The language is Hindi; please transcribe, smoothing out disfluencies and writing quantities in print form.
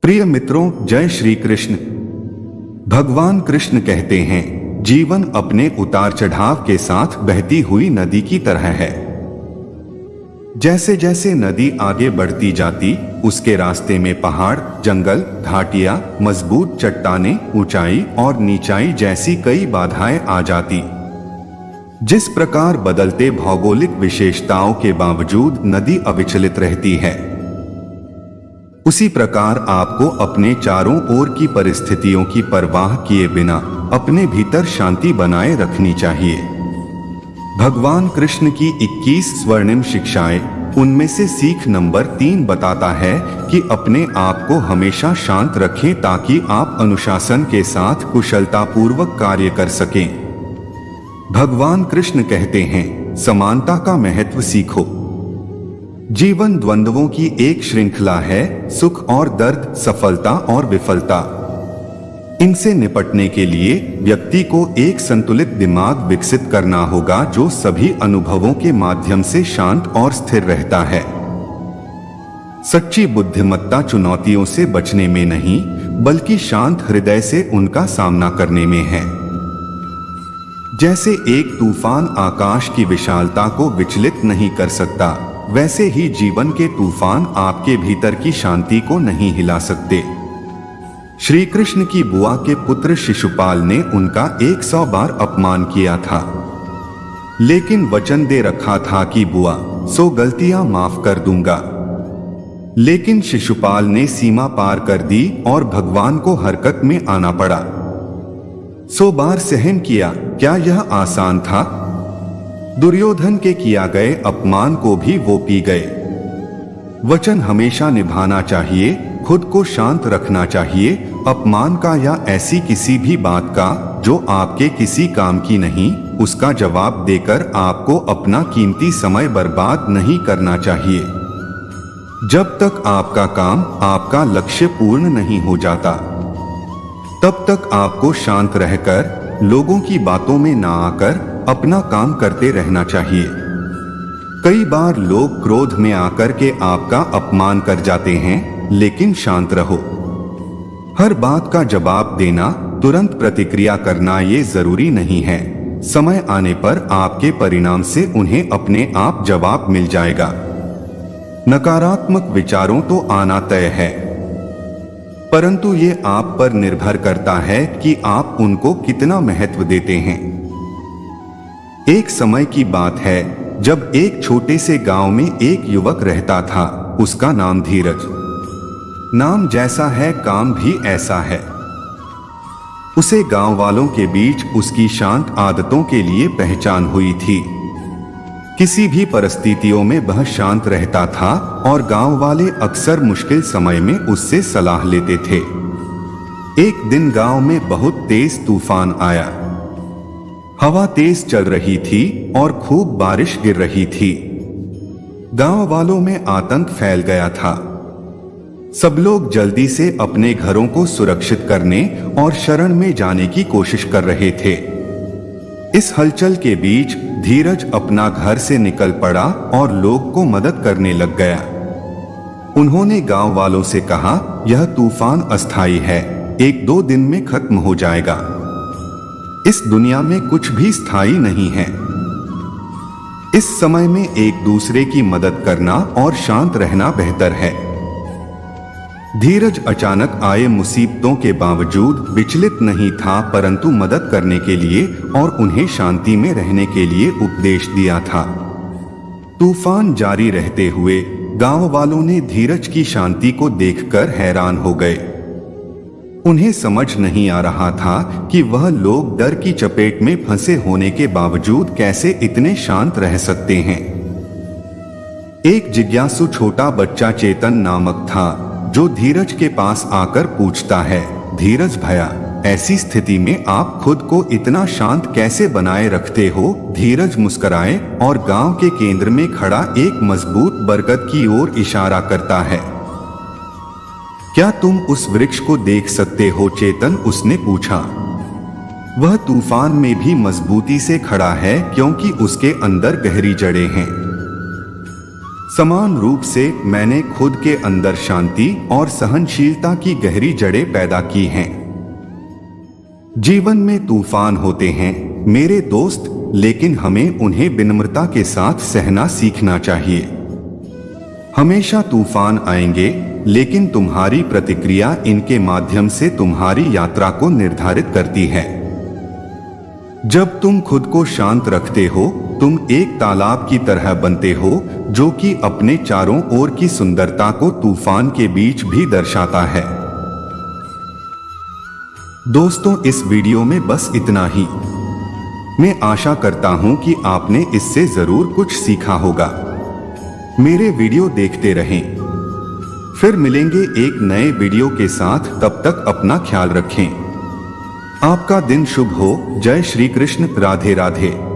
प्रिय मित्रों, जय श्री कृष्ण। भगवान कृष्ण कहते हैं, जीवन अपने उतार चढ़ाव के साथ बहती हुई नदी की तरह है। जैसे जैसे नदी आगे बढ़ती जाती, उसके रास्ते में पहाड़, जंगल, घाटियां, मजबूत चट्टानें, ऊंचाई और नीचाई जैसी कई बाधाएं आ जाती। जिस प्रकार बदलते भौगोलिक विशेषताओं के बावजूद नदी अविचलित रहती है, उसी प्रकार आपको अपने चारों ओर की परिस्थितियों की परवाह किए बिना अपने भीतर शांति बनाए रखनी चाहिए। भगवान कृष्ण की 21 स्वर्णिम शिक्षाएं, उनमें से सीख नंबर 3 बताता है कि अपने आप को हमेशा शांत रखें ताकि आप अनुशासन के साथ कुशलतापूर्वक कार्य कर सकें। भगवान कृष्ण कहते हैं, समानता का महत्व सीखो। जीवन द्वंद्वों की एक श्रृंखला है, सुख और दर्द, सफलता और विफलता। इनसे निपटने के लिए व्यक्ति को एक संतुलित दिमाग विकसित करना होगा जो सभी अनुभवों के माध्यम से शांत और स्थिर रहता है। सच्ची बुद्धिमत्ता चुनौतियों से बचने में नहीं, बल्कि शांत हृदय से उनका सामना करने में है। जैसे एक तूफान आकाश की विशालता को विचलित नहीं कर सकता, वैसे ही जीवन के तूफान आपके भीतर की शांति को नहीं हिला सकते। श्री कृष्ण की बुआ के पुत्र शिशुपाल ने उनका 100 बार अपमान किया था, लेकिन वचन दे रखा था कि बुआ, 100 गलतियां माफ कर दूंगा। लेकिन शिशुपाल ने सीमा पार कर दी और भगवान को हरकत में आना पड़ा। 100 बार सहन किया, क्या यह आसान था? दुर्योधन के किया गए अपमान को भी वो पी गए। वचन हमेशा निभाना चाहिए, खुद को शांत रखना चाहिए। अपमान का या ऐसी किसी भी बात का जो आपके किसी काम की नहीं, उसका जवाब देकर आपको अपना कीमती समय बर्बाद नहीं करना चाहिए। जब तक आपका काम, आपका लक्ष्य पूर्ण नहीं हो जाता, तब तक आपको शांत रहकर, लोगों की बातों में ना आकर अपना काम करते रहना चाहिए। कई बार लोग क्रोध में आकर के आपका अपमान कर जाते हैं, लेकिन शांत रहो। हर बात का जवाब देना, तुरंत प्रतिक्रिया करना ये जरूरी नहीं है। समय आने पर आपके परिणाम से उन्हें अपने आप जवाब मिल जाएगा। नकारात्मक विचारों तो आना तय है, परंतु ये आप पर निर्भर करता है कि आप उनको कितना महत्व देते हैं। एक समय की बात है जब एक छोटे से गांव में एक युवक रहता था। उसका नाम धीरज। नाम जैसा है, काम भी ऐसा है। उसे गांव वालों के बीच उसकी शांत आदतों के लिए पहचान हुई थी। किसी भी परिस्थितियों में वह शांत रहता था और गांव वाले अक्सर मुश्किल समय में उससे सलाह लेते थे। एक दिन गांव में बहुत तेज तूफान आया। हवा तेज चल रही थी और खूब बारिश गिर रही थी। गांव वालों में आतंक फैल गया था। सब लोग जल्दी से अपने घरों को सुरक्षित करने और शरण में जाने की कोशिश कर रहे थे। इस हलचल के बीच धीरज अपना घर से निकल पड़ा और लोग को मदद करने लग गया। उन्होंने गांव वालों से कहा, यह तूफान अस्थायी है, 1-2 दिन में खत्म हो जाएगा। इस दुनिया में कुछ भी स्थायी नहीं है। इस समय में एक दूसरे की मदद करना और शांत रहना बेहतर है। धीरज अचानक आए मुसीबतों के बावजूद विचलित नहीं था, परंतु मदद करने के लिए और उन्हें शांति में रहने के लिए उपदेश दिया था। तूफान जारी रहते हुए गांव वालों ने धीरज की शांति को देखकर हैरान हो गए। उन्हें समझ नहीं आ रहा था कि वह लोग डर की चपेट में फंसे होने के बावजूद कैसे इतने शांत रह सकते हैं। एक जिज्ञासु छोटा बच्चा चेतन नामक था, जो धीरज के पास आकर पूछता है, धीरज भैया, ऐसी स्थिति में आप खुद को इतना शांत कैसे बनाए रखते हो? धीरज मुस्कुराए और गांव के केंद्र में खड़ा एक मजबूत बरगद की ओर इशारा करता है। क्या तुम उस वृक्ष को देख सकते हो चेतन? उसने पूछा। वह तूफान में भी मजबूती से खड़ा है क्योंकि उसके अंदर गहरी जड़ें हैं। समान रूप से मैंने खुद के अंदर शांति और सहनशीलता की गहरी जड़ें पैदा की हैं। जीवन में तूफान होते हैं मेरे दोस्त, लेकिन हमें उन्हें विनम्रता के साथ सहना सीखना चाहिए। हमेशा तूफान आएंगे, लेकिन तुम्हारी प्रतिक्रिया इनके माध्यम से तुम्हारी यात्रा को निर्धारित करती है। जब तुम खुद को शांत रखते हो, तुम एक तालाब की तरह बनते हो जो कि अपने चारों ओर की सुंदरता को तूफान के बीच भी दर्शाता है। दोस्तों, इस वीडियो में बस इतना ही। मैं आशा करता हूं कि आपने इससे जरूर कुछ सीखा होगा। मेरे वीडियो देखते रहें। फिर मिलेंगे एक नए वीडियो के साथ। तब तक अपना ख्याल रखें। आपका दिन शुभ हो। जय श्री कृष्ण। राधे राधे।